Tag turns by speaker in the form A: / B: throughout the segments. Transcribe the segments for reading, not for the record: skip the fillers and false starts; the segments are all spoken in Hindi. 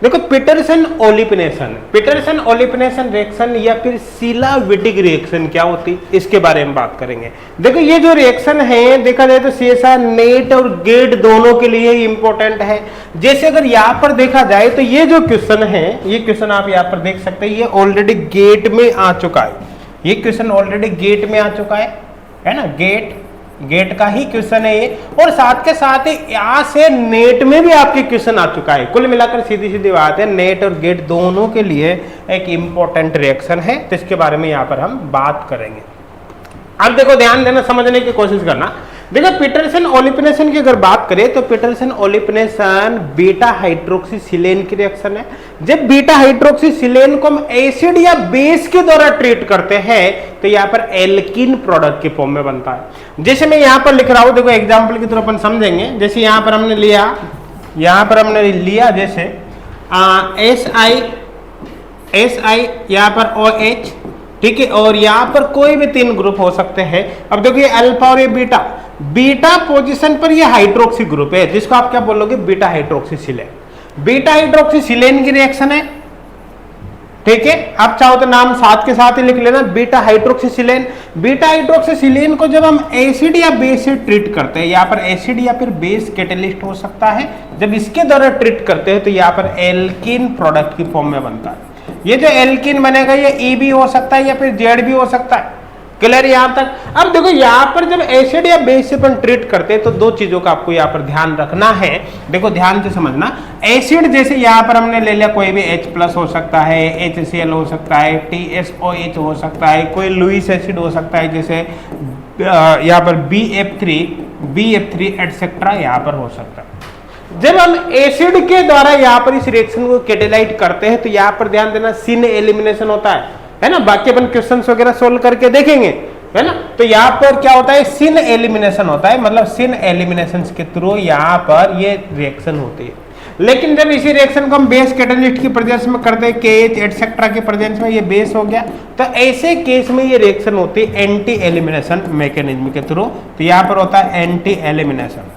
A: देखो पीटरसन ओलिपनेशन रिएक्शन या फिर सिलाविटिक रिएक्शन क्या होती है इसके बारे में बात करेंगे। देखो ये जो रिएक्शन है देखा जाए तो सीएसआर नेट और गेट दोनों के लिए इंपॉर्टेंट है। जैसे अगर यहाँ पर देखा जाए तो ये जो क्वेश्चन है, ये क्वेश्चन आप यहाँ पर देख सकते हैं, ये ऑलरेडी गेट में आ चुका है। ये क्वेश्चन ऑलरेडी गेट में आ चुका है ना, गेट का ही क्वेश्चन है ये, और साथ के साथ यहाँ से नेट में भी आपके क्वेश्चन आ चुका है। कुल मिलाकर सीधी सीधी बात है, नेट और गेट दोनों के लिए एक इंपॉर्टेंट रिएक्शन है, तो इसके बारे में यहाँ पर हम बात करेंगे। अब देखो ध्यान देना, समझने की कोशिश करना। देखो पीटरसन ओलिपनेशन की अगर बात करें तो पीटरसन ओलिपनेशन बीटा हाइड्रोक्सीसिलेन की रिएक्शन है। जब बीटा हाइड्रोक्सीसिलेन को हम एसिड या बेस के द्वारा ट्रीट करते हैं तो यहाँ पर एल्कीन प्रोडक्ट के फॉर्म में बनता है। जैसे मैं यहाँ पर लिख रहा हूं, देखो एग्जांपल की तरह अपन समझेंगे। जैसे यहाँ पर हमने लिया, जैसे SI यहाँ पर OH, ठीक है, और यहाँ पर कोई भी 3 ग्रुप हो सकते हैं। अब देखिए अल्फा और ये बीटा पोजीशन पर ये हाइड्रोक्सी ग्रुप है, जिसको आप क्या बोलोगे, बीटा हाइड्रोक्सीसिलेन। बीटा हाइड्रोक्सीसिलेन की रिएक्शन है, ठीक है। आप चाहो तो नाम साथ के साथ ही लिख लेना, बीटा हाइड्रोक्सीसिलेन। बीटा हाइड्रोक्सीसिलेन को जब हम एसिड या बेस से ट्रीट करते हैं, यहाँ पर एसिड या फिर बेस कैटेलिस्ट हो सकता है, जब इसके द्वारा ट्रीट करते हैं तो यहाँ पर एल्कीन प्रोडक्ट की फॉर्म में बनता है। ये जो एल्कीन बनेगा ये E भी हो सकता है या फिर Z भी हो सकता है। क्लियर यहां तक। अब देखो यहाँ पर जब एसिड या बेस से अपन ट्रीट करते हैं तो 2 चीजों का आपको यहाँ पर ध्यान रखना है। देखो ध्यान से समझना, एसिड जैसे यहाँ पर हमने ले लिया, कोई भी H+ हो सकता है, HCl हो सकता है, TSOH हो सकता है, कोई लुईस एसिड हो सकता है, जैसे यहाँ पर BF3 एटसेट्रा यहाँ पर हो सकता है। जब हम एसिड के द्वारा यहाँ पर इस रिएक्शन को कैटेलाइट करते हैं तो यहाँ पर ध्यान देना सिन एलिमिनेशन होता है ना। बाकी अपन क्वेश्चंस वगैरह सोल्व करके देखेंगे, है ना। तो यहाँ पर क्या होता है, सिन एलिमिनेशन होता है, मतलब सिन एलिमिनेशन के थ्रू यहाँ पर ये रिएक्शन होती है। लेकिन जब इसी रिएक्शन को हम बेस कैटेलिस्ट की प्रेजेंस में करते हैं, KH एटसेट्रा के प्रेजेंस में ये बेस हो गया, तो ऐसे केस में ये रिएक्शन होती है एंटी एलिमिनेशन मैकेनिज्म के थ्रू। तो यहाँ पर होता है एंटी एलिमिनेशन।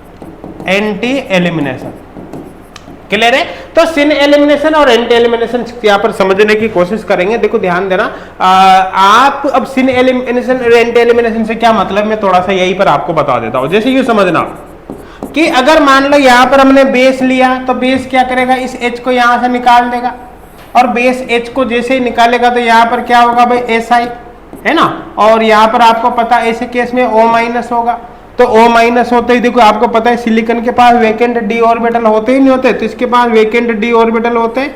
A: क्लियर है। तो सिन एलिमिनेशन और एंटी एलिमिनेशन यहाँ पर समझने की कोशिश करेंगे। देखो ध्यान देना, आप अब सिन एलिमिनेशन और एंटी एलिमिनेशन से क्या मतलब, मैं थोड़ा सा यही पर आपको बता देता हूं। जैसे ये समझना कि अगर मान लो यहाँ पर हमने बेस लिया तो बेस क्या करेगा, इस H को यहाँ से निकाल देगा, और बेस H को जैसे ही निकालेगा तो यहाँ पर क्या होगा भाई, SI, है ना। और यहाँ पर आपको पता है ऐसे केस में O- होगा, तो O- होते ही देखो आपको पता है सिलिकॉन के पास वेकेंट d ऑर्बिटल होते ही नहीं होते, तो इसके पास वेकेंट d ऑर्बिटल होते हैं,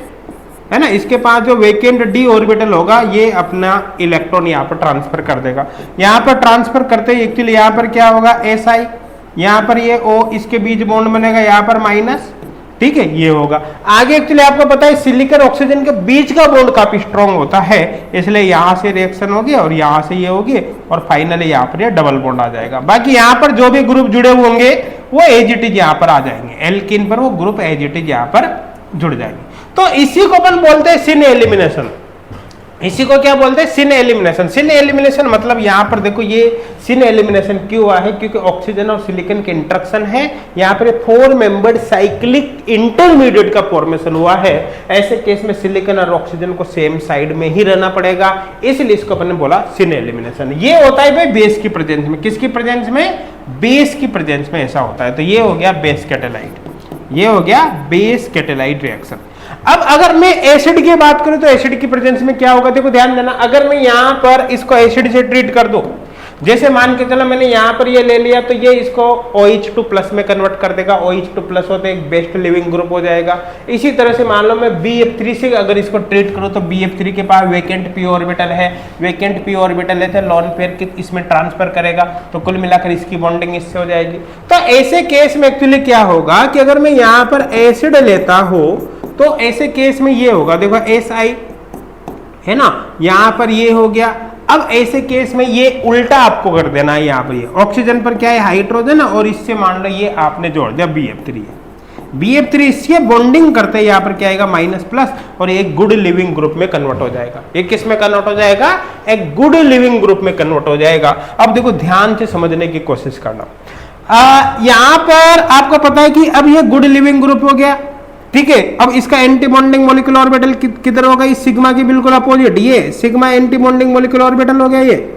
A: है ना। इसके पास जो वेकेंट d ऑर्बिटल होगा ये अपना इलेक्ट्रॉन यहाँ पर ट्रांसफर कर देगा। यहाँ पर ट्रांसफर करते ही एक्चुअली यहाँ पर क्या होगा, SI, यहाँ पर ये O, इसके बीच बॉन्ड बनेगा यहाँ पर माइनस, ठीक है, ये होगा। आगे एक्चुअली आपको पता है सिलिकॉन ऑक्सीजन के बीच का बॉन्ड काफी स्ट्रॉन्ग होता है, इसलिए यहाँ से रिएक्शन होगी और यहाँ से ये होगी, और फाइनली यहाँ पर ये डबल बॉन्ड आ जाएगा। बाकी यहाँ पर जो भी ग्रुप जुड़े होंगे वो एज इट इज यहाँ पर आ जाएंगे, एल्कीन पर वो ग्रुप एज इट इज यहाँ पर जुड़ जाएंगे। तो इसी को अपन बोलते हैं सिन एलिमिनेशन। इसी को क्या बोलते हैं, सिन एलिमिनेशन। सिन एलिमिनेशन मतलब यहाँ पर देखो ये सिन एलिमिनेशन क्यों हुआ है, क्योंकि ऑक्सीजन और सिलिकॉन के इंटरेक्शन है, यहाँ पर 4 मेंबर्ड साइक्लिक इंटरमीडिएट का फॉर्मेशन हुआ है। ऐसे केस में सिलिकॉन और ऑक्सीजन को सेम साइड में ही रहना पड़ेगा, इसलिए इसको अपन ने बोला सिन एलिमिनेशन। ये होता है भाई बेस की प्रेजेंस में, किसकी प्रेजेंस में, बेस की प्रेजेंस में ऐसा होता है। तो ये हो गया बेस कैटेलाइट, ये हो गया बेस कैटेलाइट रिएक्शन। अब अगर मैं एसिड की बात करूं तो एसिड की प्रेजेंस में क्या होगा, देखो ध्यान देना, अगर मैं यहां पर इसको एसिड से ट्रीट कर दूं, जैसे मान के चलो मैंने यहां पर ये ले लिया, तो ये इसको OH2+ में कन्वर्ट कर देगा। OH2+ होते एक बेस्ट लिविंग ग्रुप हो जाएगा। इसी तरह से मान लो मैं BF3 से अगर इसको ट्रीट करूं तो BF3 के पास वेकेंट p ऑर्बिटल है, वेकेंट p ऑर्बिटल लेते लोन पेयर के इसमें ट्रांसफर करेगा, तो कुल मिलाकर इसकी बॉन्डिंग इससे हो जाएगी। तो ऐसे केस में एक्चुअली क्या होगा कि अगर मैं यहाँ पर एसिड लेता हूं तो ऐसे केस में ये होगा, देखो SI है ना, यहाँ पर ये हो गया। अब ऐसे केस में ये उल्टा आपको कर देना है, यहाँ पर ये ऑक्सीजन पर क्या है, हाइड्रोजन, और इससे मान लो ये आपने जोड़ दिया BF3 है। BF3 इससे बॉन्डिंग करते हैं, यहाँ पर क्या आएगा -+, और एक गुड लिविंग ग्रुप में कन्वर्ट हो जाएगा। ये किस में कन्वर्ट हो जाएगा, एक गुड लिविंग ग्रुप में कन्वर्ट हो जाएगा। अब देखो ध्यान से समझने की कोशिश करना, यहाँ पर आपको पता है कि अब ये गुड लिविंग ग्रुप हो गया, ठीक है। अब इसका एंटी बॉन्डिंग मॉलिक्यूलर ऑर्बिटल किधर होगा, इस सिग्मा की बिल्कुल अपोजिट, ये sigma anti bonding molecular orbital हो गया ये।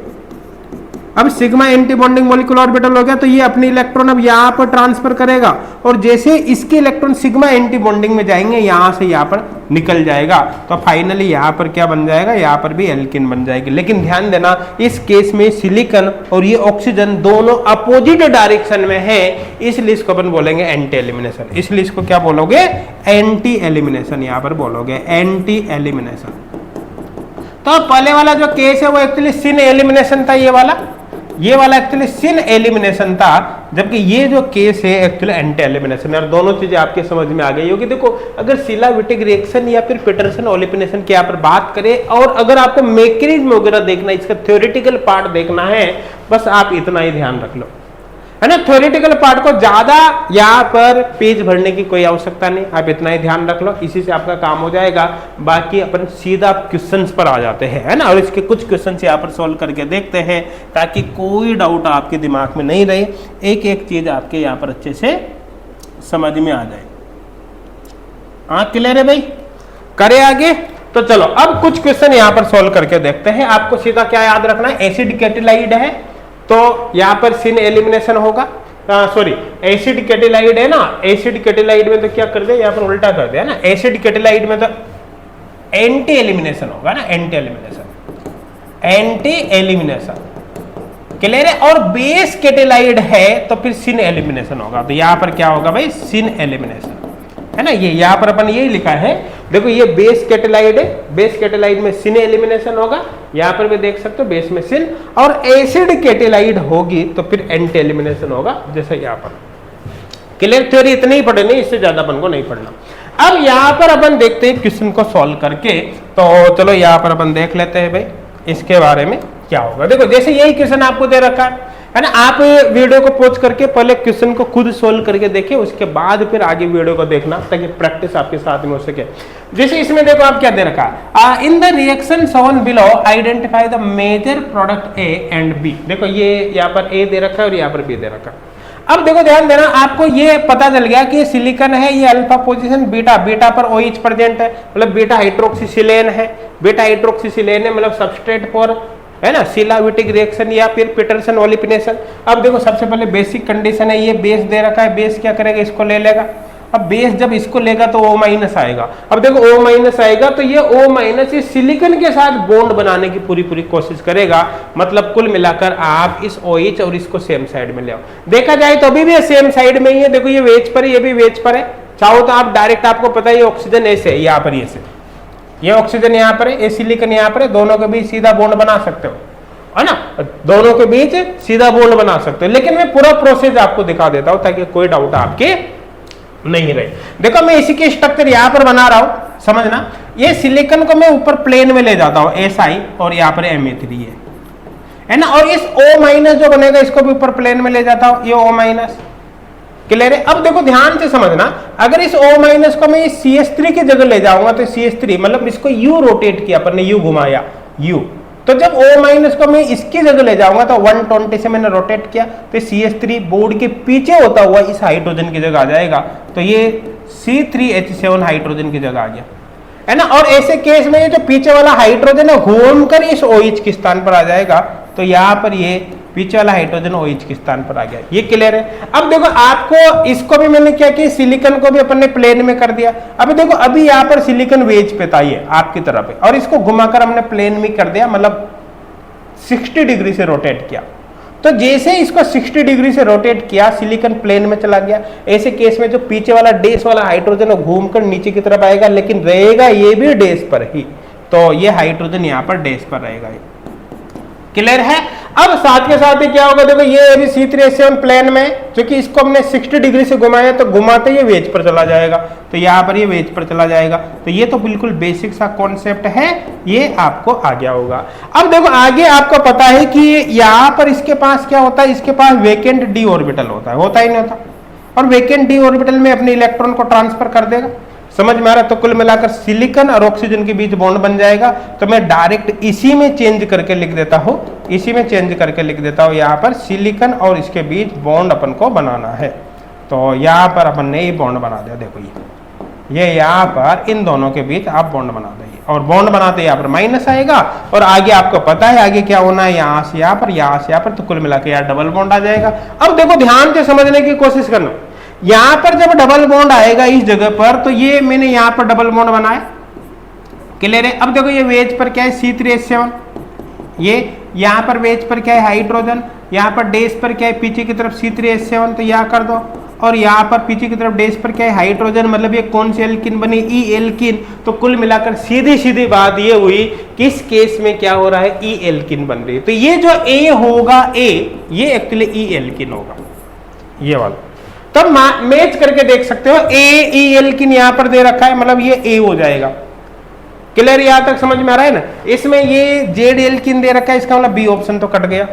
A: अब sigma anti bonding molecular orbital हो गया, तो ये अपनी इलेक्ट्रॉन अब यहां पर ट्रांसफर करेगा, और जैसे इसके इलेक्ट्रॉन सिग्मा एंटी बॉन्डिंग में जाएंगे यहां से यहां पर निकल जाएगा, तो फाइनली यहां पर क्या बन जाएगा, यहां पर भी एल्किन बन जाएगी। लेकिन ध्यान देना इस केस में सिलिकॉन और ये ऑक्सीजन दोनों अपोजिट डायरेक्शन में है, इसलिए इसको अपन बोलेंगे एंटी एलिमिनेशन। इसलिए इसको क्या बोलोगे, एंटी एलिमिनेशन, यहां पर बोलोगे एंटी एलिमिनेशन। तो पहले वाला जो केस है वो एक्चुअली सिन एलिमिनेशन था, ये वाला एक्चुअली सिन एलिमिनेशन था, जबकि ये जो केस है एक्चुअली एंटी एलिमिनेशन है। और दोनों चीजें आपके समझ में आ गई होगी। देखो अगर सिलाविटिक रिएक्शन या फिर पीटरसन ओलिफिनेशन की यहाँ पर बात करें, और अगर आपको मैकेनिज्म वगैरह देखना है, इसका थ्योरेटिकल पार्ट देखना है, बस आप इतना ही ध्यान रख लो, है ना। थ्योरेटिकल पार्ट को ज्यादा यहाँ पर पेज भरने की कोई आवश्यकता नहीं, आप इतना ही ध्यान रख लो, इसी से आपका काम हो जाएगा। बाकी अपन सीधा क्वेश्चंस पर आ जाते हैं, है ना, और इसके कुछ क्वेश्चंस यहाँ पर सॉल्व करके देखते हैं, ताकि कोई डाउट आपके दिमाग में नहीं रहे, एक एक चीज आपके यहाँ पर अच्छे से समझ में आ जाए। हाँ क्लियर है भाई, करे आगे। तो चलो अब कुछ क्वेश्चन यहाँ पर सॉल्व करके देखते हैं। आपको सीधा क्या याद रखना है, एसिड कैटेलाइड है तो यहाँ पर सिन एलिमिनेशन होगा, सॉरी एसिड कैटेलाइड है ना, एसिड कैटेलाइड में तो क्या कर दिया, यहाँ पर उल्टा कर दिया ना, एसिड कैटेलाइड में तो एंटी एलिमिनेशन होगा ना, anti elimination, anti elimination clear है। और बेस कैटेलाइड है तो फिर सिन एलिमिनेशन होगा, तो यहाँ पर क्या होगा भाई, सिन एलिमिनेशन, है ना। ये यहाँ पर अपन यही लिखा है, देखो ये बेस कैटेलाइड है, बेस कैटेलाइड में सिन एलिमिनेशन होगा, यहाँ पर भी देख सकते हो बेस में सिन, और एसिड कैटेलाइड होगी तो फिर एंटी एलिमिनेशन होगा, जैसे यहाँ पर। क्लियर, थ्योरी इतनी ही पढ़नी, इससे ज्यादा अपन को नहीं पढ़ना। अब यहाँ पर अपन देखते हैं क्वेश्चन को सॉल्व करके, तो चलो यहाँ पर अपन देख लेते हैं भाई इसके बारे में क्या होगा। देखो जैसे यही क्वेश्चन आपको दे रखा है ना, आप वीडियो को पॉज करके पहले क्वेश्चन को खुद सोल्व करके देखिए, उसके बाद फिर आगे वीडियो को देखना, ताकि प्रैक्टिस आपके साथ में हो सके। जैसे इसमें देखो आप क्या दे रखा है, in the reaction shown below identify the major product A and B. देखो ये यहाँ पर ए दे रखा है और यहाँ पर बी दे रखा है। अब देखो ध्यान देना, आपको ये पता चल गया कि ये सिलिकॉन है, ये अल्फा पोजीशन, बीटा, बीटा पर OH प्रेजेंट है, मतलब बीटा हाइड्रोक्सीसिलेन है, बीटा हाइड्रोक्सीसिलेन है, मतलब सबस्ट्रेट फॉर, है ना, सिलाविटिक रिएक्शन या फिर पीटरसन ओलिफिनेशन। अब देखो सबसे पहले बेसिक कंडीशन है, ये बेस दे रखा है, बेस क्या करेगा, इसको ले लेगा। अब बेस जब इसको लेगा तो O- आएगा। अब देखो O- आएगा तो ये O- इस सिलिकॉन के साथ बॉन्ड बनाने की पूरी कोशिश करेगा, मतलब कुल मिलाकर आप इस OH और इसको सेम साइड में ले आओ। देखा जाए तो अभी भी सेम साइड में ही है, देखो ये वेज पर है, ये भी वेज पर है। चाहो तो आप डायरेक्ट, आपको पता है ये ऑक्सीजन ऐसे है, यहाँ पर ये ऑक्सीजन यहाँ पर है, ये सिलिकॉन यहाँ पर है, दोनों के बीच सीधा बॉन्ड बना सकते हो, है ना, दोनों के बीच सीधा बॉन्ड बना सकते हो। लेकिन मैं पूरा प्रोसेस आपको दिखा देता हूं ताकि कोई डाउट आपके नहीं रहे। देखो मैं इसी की स्ट्रक्चर यहाँ पर बना रहा हूं, समझना। ये सिलिकॉन को मैं ऊपर प्लेन में ले जाता हूं, Si, और यहाँ पर Ma3 है ना, और इस O- जो बनेगा इसको भी ऊपर प्लेन में ले जाता हूं, ये O-। क्लियर है। अब देखो ध्यान से समझना, अगर इस O- को मैं इस CH3 की जगह ले जाऊंगा तो CH3 मतलब इसको U रोटेट किया अपन ने, U घुमाया U, तो जब O- को मैं इसकी जगह ले जाऊंगा तो 120 से मैंने रोटेट किया तो CH3 बोर्ड के पीछे होता हुआ इस हाइड्रोजन की जगह आ जाएगा, तो ये C3H7 हाइड्रोजन की जगह आ गया, है ना। और ऐसे केस में ये जो पीछे वाला हाइड्रोजन है घूमकर इस OH के स्थान पर आ जाएगा, तो यहाँ पर ये पीछे वाला हाइड्रोजन OH के स्थान पर आ गया। ये क्लियर है। अब देखो आपको इसको भी मैंने क्या किया, सिलिकॉन को भी अपन ने प्लेन में कर दिया। अभी देखो अभी यहाँ पर सिलिकॉन वेज पे था, ये आपकी तरफ है, और इसको घुमाकर हमने प्लेन में कर दिया, मतलब 60 डिग्री से रोटेट किया। तो जैसे इसको 60 डिग्री से रोटेट किया, सिलिकॉन प्लेन में चला गया। ऐसे केस में जो पीछे वाला डैश वाला हाइड्रोजन घूमकर नीचे की तरफ आएगा, लेकिन रहेगा ये भी डैश पर ही, तो ये हाइड्रोजन यहाँ पर डैश पर रहेगा। क्लियर है। अब साथ के साथ ही क्या होगा, देखो ये अभी C3H7 प्लेन में, क्योंकि इसको हमने 60 डिग्री से घुमाया तो घुमाते ये वेज पर चला जाएगा, तो यहाँ पर ये वेज पर चला जाएगा। तो ये तो बिल्कुल बेसिक सा कॉन्सेप्ट है, ये आपको आ गया होगा। अब देखो आगे आपको पता है कि यहाँ पर इसके पास क्या होता है, इसके पास वेकेंट d ऑर्बिटल होता ही नहीं होता, और वेकेंट d ऑर्बिटल में अपने इलेक्ट्रॉन को ट्रांसफर कर देगा। समझ में आ रहा है। तो कुल मिलाकर सिलिकॉन और ऑक्सीजन के बीच बॉन्ड बन जाएगा। तो मैं डायरेक्ट इसी में चेंज करके लिख देता हूं, इसी में चेंज करके लिख देता हूं, यहाँ पर सिलिकॉन और इसके बीच बॉन्ड अपन को बनाना है। तो यहाँ पर अपन ने ये बॉन्ड बना दिया, देखो ये ये यहाँ पर इन दोनों के बीच आप बॉन्ड बना देंगे और बॉन्ड बनाते यहाँ पर माइनस आएगा और आगे आपको पता है आगे क्या होना है, यहाँ से यहाँ पर, यहाँ से यहाँ पर, तो कुल मिला के यहाँ डबल बॉन्ड आ जाएगा। अब देखो ध्यान से समझने की कोशिश करना, यहाँ पर जब डबल बॉन्ड आएगा इस जगह पर, तो ये मैंने यहाँ पर डबल बॉन्ड बनाया, क्लियर है। अब देखो ये वेज पर क्या है C3H7, ये यहाँ पर वेज पर क्या है हाइड्रोजन, यहाँ पर डेस पर क्या है पीछे की तरफ C3H7, तो यहाँ कर दो, और यहाँ पर पीछे की तरफ डेस पर क्या है हाइड्रोजन, मतलब ये कौन सी एल्किन बनी, ई एल्किन। तो कुल मिलाकर सीधी सीधी बात ये हुई कि इस केस में क्या हो रहा है, ई एल्किन बन रही है। तो ये जो ए होगा, ए ये एक्चुअली ई एल्किन होगा, ये वाला। तब मैच करके देख सकते हो, ए ई एल्किन यहाँ पर दे रखा है, मतलब ये ए हो जाएगा। क्लियर, यहां तक समझ में आ रहा है ना। इसमें ये जेड एल्किन दे रखा है, इसका मतलब बी ऑप्शन तो कट गया।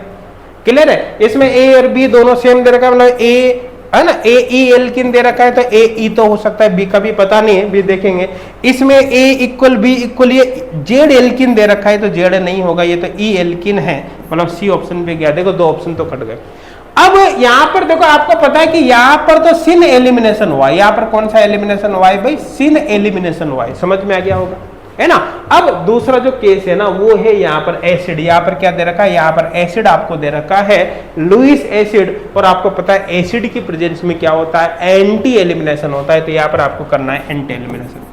A: क्लियर है, इसमें ए और बी दोनों सेम दे रखा है, मतलब ए है ना, ए ई एल्किन दे रखा है, तो ए ई तो हो सकता है, बी का भी पता नहीं है, बी देखेंगे। इसमें ए इक्वल बी इक्वल, ये जेड एल्किन दे रखा है तो जेड नहीं होगा, ये तो ई एल्किन है, मतलब सी ऑप्शन पे गया। देखो दो ऑप्शन तो कट गए। अब यहां पर देखो आपको पता है कि यहां पर तो सिन एलिमिनेशन हुआ, यहां पर कौन सा एलिमिनेशन हुआ है भाई, सिन एलिमिनेशन हुआ है, समझ में आ गया होगा, है ना। अब दूसरा जो केस है ना वो है यहाँ पर एसिड, यहाँ पर क्या दे रखा है, यहाँ पर एसिड आपको दे रखा है लुईस एसिड, और आपको पता है एसिड की प्रेजेंस में क्या होता है, एंटी एलिमिनेशन होता है, तो यहाँ पर आपको करना है एंटी एलिमिनेशन।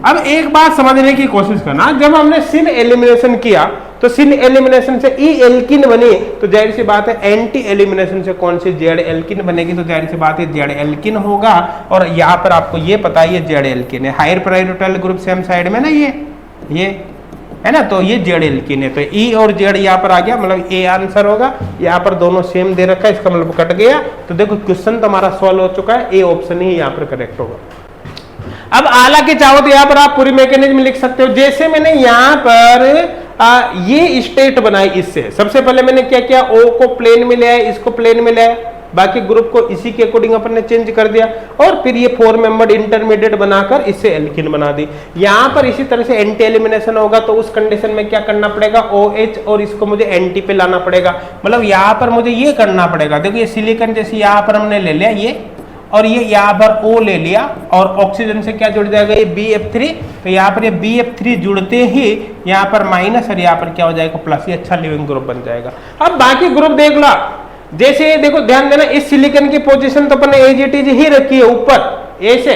A: अब एक बात समझने की कोशिश करना, जब हमने सिन एलिमिनेशन किया तो सिन एलिमिनेशन से ई एल्किन बनी, तो जाहिर सी बात है एंटी एलिमिनेशन से कौन सी जेड एल्किन बनेगी, तो जाहिर सी बात है जेड एल्किन होगा। और यहाँ पर आपको ये पता है ये जेड एल्किन है, हायर प्रायोरिटल ग्रुप सेम साइड में ना, ये है ना, तो ये जेड एल्किन है, तो ई और जेड यहाँ पर आ गया, मतलब ए आंसर होगा। यहाँ पर दोनों सेम दे रखा है, इसका मतलब कट गया। तो देखो क्वेश्चन तो हमारा सॉल्व हो चुका है, ए ऑप्शन ही यहाँ पर करेक्ट होगा। अब हालांकि चाहो तो यहाँ पर आप पूरी मैकेनिज्म लिख सकते हो, जैसे मैंने यहाँ पर ये स्टेट बनाई। इससे सबसे पहले मैंने क्या किया, ओ को प्लेन में ले आया, इसको प्लेन में ले आया, बाकी ग्रुप को इसी के अकॉर्डिंग अपन ने चेंज कर दिया, और फिर ये 4 मेंबर्ड इंटरमीडिएट बनाकर इससे एल्किन बना दी। यहाँ पर इसी तरह से एंटी एलिमिनेशन होगा, तो उस कंडीशन में क्या करना पड़ेगा, OH, और इसको मुझे एंटी पे लाना पड़ेगा, मतलब यहाँ पर मुझे ये करना पड़ेगा। देखो ये सिलिकॉन जैसे यहाँ पर हमने ले लिया ये, और ये यहाँ पर O ले लिया, और ऑक्सीजन से क्या जुड़ जाएगा, ये BF3, तो यहाँ पर ये BF3 जुड़ते ही यहाँ पर माइनस, और यहाँ पर क्या हो जाएगा प्लस, ये अच्छा लिविंग ग्रुप बन जाएगा। अब बाकी ग्रुप देख लो, जैसे देखो ध्यान देना, इस सिलिकॉन की पोजीशन तो अपने एजिटीज ही रखी है ऊपर ऐसे,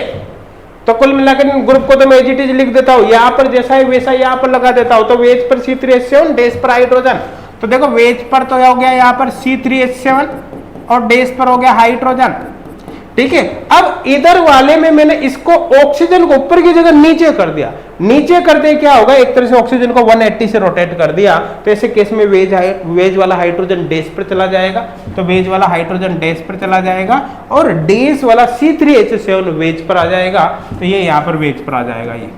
A: तो कुल मिलाकर ग्रुप को तो मैं एजिटीज लिख देता हूँ, यहाँ पर जैसा है वैसा यहाँ पर लगा देता हूँ। तो वेज पर C3H7, डेस पर हाइड्रोजन, तो देखो वेज पर तो हो गया यहाँ पर C3H7 और डेस पर हो गया हाइड्रोजन, ठीक है। अब इधर वाले में मैंने इसको ऑक्सीजन को ऊपर की जगह नीचे कर दिया, नीचे करते क्या होगा, एक तरह से ऑक्सीजन को 180 से रोटेट कर दिया, तो ऐसे केस में वेज वाला हाइड्रोजन डेस पर चला जाएगा, तो वेज वाला हाइड्रोजन डेस पर चला जाएगा, और डेस वाला C3H7 वेज पर आ जाएगा, तो ये यहाँ पर वेज पर आ जाएगा, ये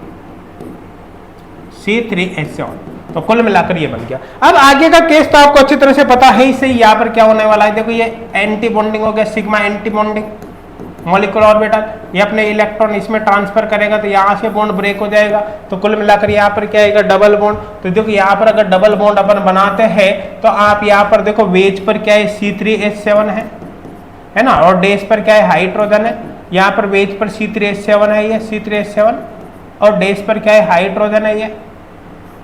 A: C3H7। तो कुल मिलाकर ये बन गया। अब आगे का केस तो आपको अच्छी तरह से पता है ही सही, यहाँ पर क्या होने वाला है, देखो ये एंटी बॉन्डिंग हो गया, sigma anti bonding, molecular orbital, ये अपने इलेक्ट्रॉन इसमें ट्रांसफर करेगा, तो यहाँ से बॉन्ड ब्रेक हो जाएगा, तो कुल मिलाकर यहाँ पर क्या आएगा, डबल बॉन्ड। तो देखो यहाँ पर अगर डबल बॉन्ड अपन बनाते हैं, तो आप यहाँ पर देखो वेज पर क्या है, C3H7 है ना, और डेस पर क्या है, हाइड्रोजन है। यहाँ पर वेज पर C3H7 है, ये C3H7, और डेस पर क्या है, हाइड्रोजन है, ये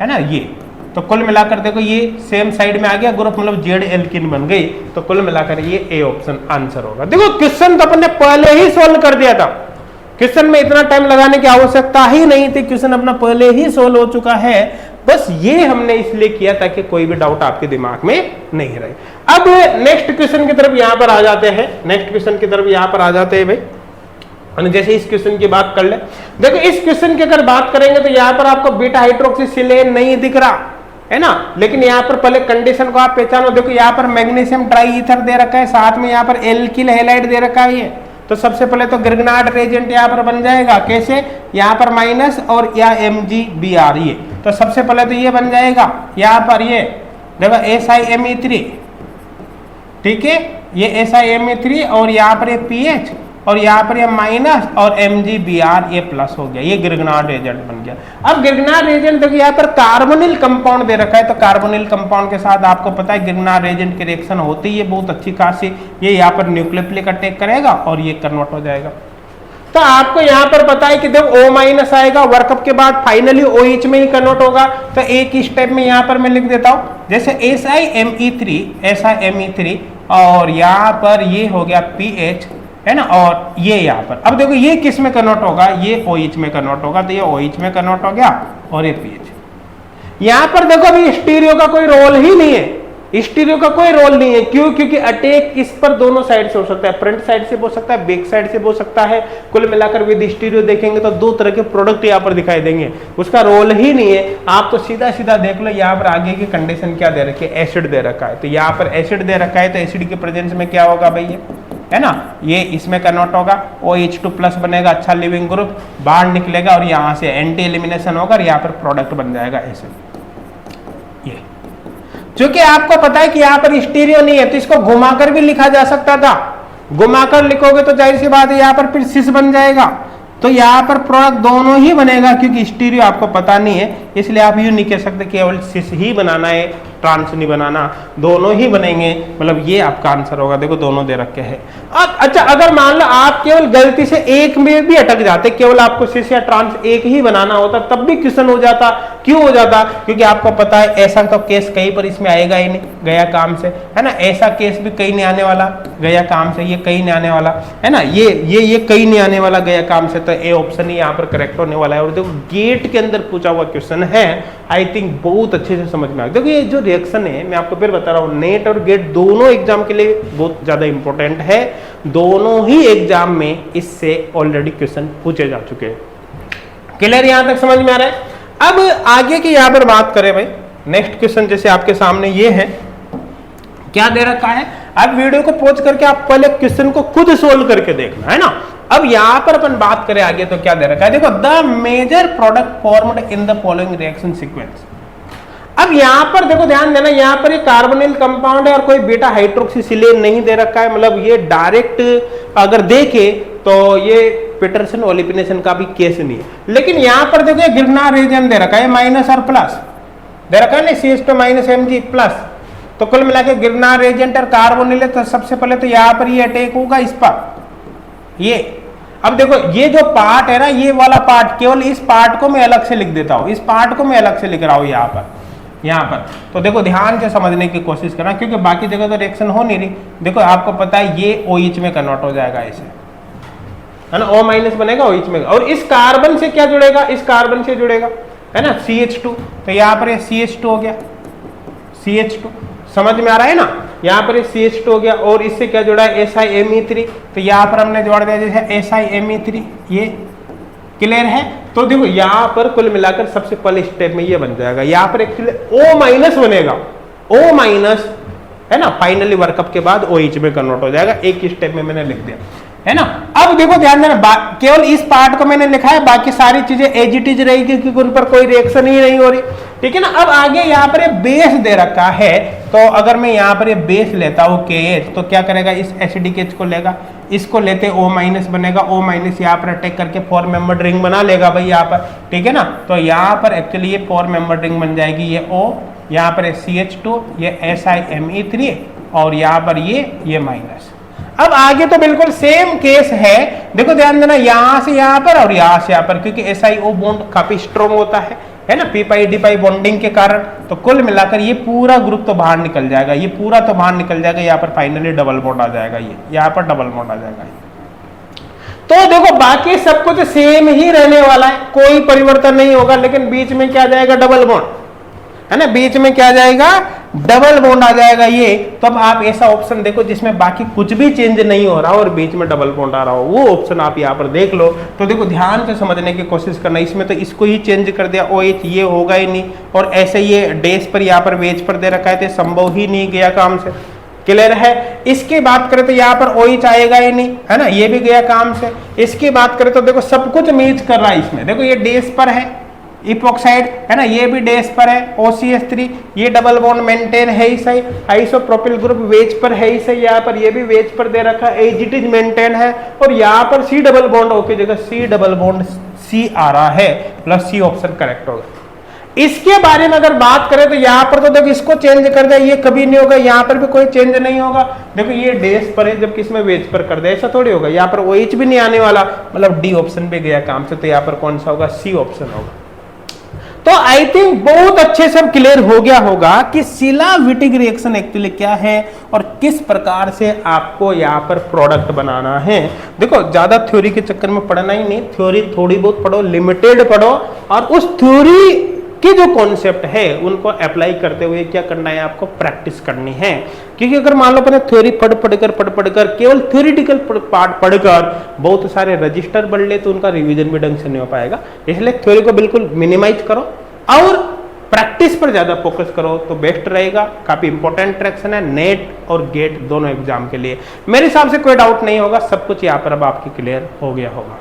A: है ना, ये। तो कुल मिलाकर देखो ये सेम साइड में आ गया ग्रुप, मतलब जेड एल्किन बन गई, तो कुल मिलाकर ये ए ऑप्शन आंसर होगा। देखो क्वेश्चन तो अपन ने पहले ही सोल्व कर दिया था, क्वेश्चन में इतना टाइम लगाने की आवश्यकता ही नहीं थी, क्वेश्चन अपना पहले ही सोल्व हो चुका है, बस ये हमने इसलिए किया ताकि कोई भी डाउट आपके दिमाग में नहीं रहे। अब नेक्स्ट क्वेश्चन की तरफ यहाँ पर आ जाते हैं, नेक्स्ट क्वेश्चन की तरफ यहाँ पर आ जाते हैं भाई। जैसे इस क्वेश्चन की बात कर ले, देखो इस क्वेश्चन की अगर बात करेंगे तो यहाँ पर आपको बीटा हाइड्रोक्सीसिलेन नहीं दिख रहा है ना, लेकिन यहाँ पर पहले कंडीशन को आप पहचानो। देखो यहाँ पर मैग्नीशियम ट्राई ईथर दे रखा है, साथ में यहाँ पर एल्किल हैलाइड दे रखा है, ये तो सबसे पहले तो ग्रिग्नार्ड रेजेंट यहाँ पर बन जाएगा, कैसे, यहाँ पर माइनस और या MgBr, ये तो सबसे पहले तो ये बन जाएगा। यहाँ पर ये देखो SiMe3, ठीक है, ये SiMe3, और यहाँ पर ये PH, और यहाँ पर ये माइनस, और MgBr ये प्लस हो गया, ये ग्रिग्नार्ड एजेंट बन गया। अब ग्रिग्नार्ड एजेंट देखिए यहाँ पर कार्बोनिल कंपाउंड दे रखा है, तो कार्बोनिल कंपाउंड के साथ आपको पता है ग्रिग्नार्ड एजेंट की रिएक्शन होती है बहुत अच्छी खासी, ये यहाँ पर न्यूक्लियोफिलिक अटैक करेगा और ये कन्वर्ट हो जाएगा। तो आपको यहां पर पता है कि जब O माइनस आएगा वर्कअप के बाद फाइनली OH में ही कन्वर्ट होगा। तो एक स्टेप में यहां पर मैं लिख देता हूं, जैसे SiMe3 और यहां पर ये हो गया PH है ना, और ये यहां पर अब देखो ये किस में कन्वर्ट होगा, ये OH में कन्वर्ट होगा, तो ये OH में कन्वर्ट हो गया और ये PH। यहां पर देखो अभी स्टीरियो का कोई रोल ही नहीं है, स्टीरियो का कोई रोल नहीं है। क्यों? क्योंकि अटैक इस पर दोनों साइड से हो सकता है, फ्रंट साइड से हो सकता है, बैक साइड से हो सकता है। कुल मिलाकर विद स्टीरियो देखेंगे तो दो तरह के प्रोडक्ट यहाँ पर दिखाई देंगे, उसका रोल ही नहीं है। आप तो सीधा सीधा देख लो, यहाँ पर आगे की कंडीशन क्या दे रखी है, एसिड दे रखा है। तो यहाँ पर एसिड दे रखा है, तो एसिड के प्रेजेंस में क्या होगा भाई, ये है ना, ये इसमें कन्वर्ट होगा, OH2 प्लस बनेगा, अच्छा लिविंग ग्रुप बाहर निकलेगा और यहाँ से एंटी एलिमिनेशन होगा और यहाँ पर प्रोडक्ट बन जाएगा एसिड। ये क्योंकि आपको पता है कि यहाँ पर स्टीरियो नहीं है, तो इसको घुमाकर भी लिखा जा सकता था। घुमाकर लिखोगे तो जाहिर सी बात है यहाँ पर फिर सिस बन जाएगा, तो यहाँ पर प्रोडक्ट दोनों ही बनेगा। क्योंकि स्टीरियो आपको पता नहीं है, इसलिए आप यूं नहीं कह सकते केवल सिस ही बनाना है, ट्रांस नहीं बनाना, दोनों ही बनेंगे। मतलब ये आपका आंसर होगा। देखो दोनों दे रखे हैं। अब अच्छा, अगर मान लो आप केवल गलती से एक में भी अटक जाते, केवल आपको सिस या ट्रांस एक ही बनाना होता, तब भी क्वेश्चन हो जाता। क्यों हो जाता? क्योंकि आपको पता है ऐसा तो केस कहीं पर इसमें आएगा ही नहीं, गया काम से, है ना। ऐसा केस भी कहीं नहीं आने वाला, गया काम से, ये कहीं नहीं आने वाला, है ना, ये कहीं नहीं आने वाला, गया काम से। तो ए ऑप्शन ही यहाँ पर करेक्ट होने वाला है। और देखो गेट के अंदर पूछा हुआ क्वेश्चन है, आई थिंक बहुत अच्छे से समझ में आ गया। देखो ये जो रिएक्शन है, मैं आपको फिर बता रहा हूँ, नेट और गेट दोनों एग्जाम के लिए बहुत ज्यादा इंपॉर्टेंट है। दोनों ही एग्जाम में इससे ऑलरेडी क्वेश्चन पूछे जा चुके हैं। क्लियर? यहां तक समझ में आ रहा है? अब आगे की यहां पर बात करें भाई, नेक्स्ट क्वेश्चन जैसे आपके सामने ये है, क्या दे रखा है। अब वीडियो को पॉज करके आप पहले क्वेश्चन को खुद सोल्व करके देखना, है ना। अब यहां पर अपन बात करें आगे तो क्या दे रखा है, देखो the major product formed in the following reaction sequence. अब यहां पर देखो ध्यान देना, यहां पर ये कार्बोनिल कंपाउंड है और कोई बीटा हाइड्रोक्सीसिलेन नहीं दे रखा है। मतलब ये डायरेक्ट अगर देखे तो ये पीटरसन ओलिफिनेशन का भी केस नहीं है। लेकिन यहां पर देखो गिरनार रीजन दे रखा है, माइनस और प्लस दे रखा है ना, CH2 माइनस Mg प्लस। तो कुल मिला के गिरनार एजेंट और कार्बोनिल है, तो सबसे पहले तो यहाँ पर ये अटैक होगा इस पर, ये। अब देखो ये जो पार्ट है ना, ये वाला पार्ट, केवल इस पार्ट को मैं अलग से लिख देता हूँ, इस पार्ट को मैं अलग से लिख रहा हूँ यहाँ पर। तो देखो ध्यान से समझने की कोशिश करना, क्योंकि बाकी जगह तो रिएक्शन हो नहीं रही। देखो आपको पता है ये OH में कन्वर्ट हो जाएगा ऐसे, है ना, O माइनस बनेगा OH में, और इस कार्बन से क्या जुड़ेगा, इस कार्बन से जुड़ेगा, है ना, CH2। तो यहाँ पर ये CH2 हो गया, CH2 समझ में आ रहा है ना। यहाँ पर CH2 हो गया और इससे क्या जुड़ा है, SiMe3। तो यहाँ पर हमने जोड़ दिया जैसे SiMe3, ये क्लियर है। तो देखो यहाँ पर कुल मिलाकर सबसे पहले स्टेप में ये बन जाएगा। यहाँ पर एक्चुअली O माइनस बनेगा, O माइनस, है ना, फाइनली वर्कअप के बाद OH में कन्वर्ट हो जाएगा। एक स्टेप में मैंने लिख दिया, है ना। अब देखो ध्यान देना, केवल इस पार्ट को मैंने लिखा है, बाकी सारी चीजें एज इट इज रहेगी क्योंकि उन पर कोई रिएक्शन ही नहीं हो रही, ठीक है ना। अब आगे यहाँ पर बेस दे रखा है, तो अगर मैं यहाँ पर बेस लेता हूँ KH, तो क्या करेगा, इस एसिडिक H को लेगा, इसको लेते O माइनस बनेगा, O माइनस यहाँ पर अटैक करके 4 मेंबर रिंग बना लेगा भाई यहाँ पर, ठीक है ना। तो यहाँ पर एक्चुअली ये 4 मेंबर रिंग बन जाएगी, ये O, यहाँ पर CH2, ये SiMe3 और यहाँ पर ये माइनस। अब आगे तो बिल्कुल सेम केस है। देखो ध्यान देना, यहां से यहां पर और यहां से यहां पर, क्योंकि SiO बॉन्ड काफी स्ट्रॉन्ग होता है ना, p-pi-d-pi बॉन्डिंग के कारण। तो कुल मिलाकर ये पूरा ग्रुप तो बाहर निकल जाएगा, ये पूरा तो बाहर निकल जाएगा। यहाँ पर फाइनली डबल बॉन्ड आ जाएगा, ये यहाँ पर डबल बॉन्ड आ जाएगा। तो देखो बाकी सब कुछ सेम ही रहने वाला है, कोई परिवर्तन नहीं होगा, लेकिन बीच में क्या जाएगा, डबल बॉन्ड, है ना, बीच में क्या जाएगा, डबल बॉन्ड आ जाएगा ये। तो अब आप ऐसा ऑप्शन देखो जिसमें बाकी कुछ भी चेंज नहीं हो रहा और बीच में डबल बॉन्ड आ रहा हो, वो ऑप्शन आप यहाँ पर देख लो। तो देखो ध्यान से समझने की कोशिश करना, इसमें तो इसको ही चेंज कर दिया, OH ये होगा ही नहीं, और ऐसे ये डैश पर यहाँ पर वेज पर दे रखा है, तो संभव ही नहीं, गया काम से। क्लियर है? इसकी बात करें तो यहाँ पर OH आएगा ही नहीं, है ना, ये भी गया काम से। इसकी बात करें तो देखो सब कुछ मैच कर रहा है इसमें। देखो ये डैश पर है इपोक्साइड, है ना, ये भी डैश पर है OCH3, ये डबल बॉन्ड मेंटेन है ही सही। आइसोप्रोपिल ग्रुप वेज पर है ही सही, यहाँ पर ये भी वेज पर दे रखा है, एज इट इज मेंटेन है। और यहाँ पर C डबल बॉन्ड होके जगह C डबल बॉन्ड C आ रहा है, प्लस C ऑप्शन करेक्ट होगा। इसके बारे में अगर बात करें तो यहाँ पर तो देखो इसको चेंज कर दे, ये कभी नहीं होगा, यहाँ पर भी कोई चेंज नहीं होगा। देखो ये डेज पर है जबकि इसमें वेज पर कर दे, ऐसा थोड़ी होगा। यहाँ पर OH भी नहीं आने वाला, मतलब डी ऑप्शन पे गया काम से, तो यहाँ पर कौन सा होगा, सी ऑप्शन होगा। तो आई थिंक बहुत अच्छे से क्लियर हो गया होगा कि सिलाविटिक रिएक्शन एक्चुअली क्या है और किस प्रकार से आपको यहाँ पर प्रोडक्ट बनाना है। देखो ज्यादा थ्योरी के चक्कर में पढ़ना ही नहीं, थ्योरी थोड़ी बहुत पढ़ो, लिमिटेड पढ़ो, और उस थ्योरी कि जो कॉन्सेप्ट है उनको अप्लाई करते हुए क्या करना है, आपको प्रैक्टिस करनी है। क्योंकि अगर मान लो अपने थ्योरी पढ़ पढ़कर केवल थ्योरेटिकल पार्ट पढ़कर बहुत सारे रजिस्टर बढ़ ले तो उनका रिवीजन भी ढंग से नहीं हो पाएगा। इसलिए थ्योरी को बिल्कुल मिनिमाइज करो और प्रैक्टिस पर ज्यादा फोकस करो तो बेस्ट रहेगा। काफी इंपॉर्टेंट ट्रैक्शन है नेट और गेट दोनों एग्जाम के लिए। मेरे हिसाब से कोई डाउट नहीं होगा, सब कुछ यहाँ पर अब आपकी क्लियर हो गया होगा।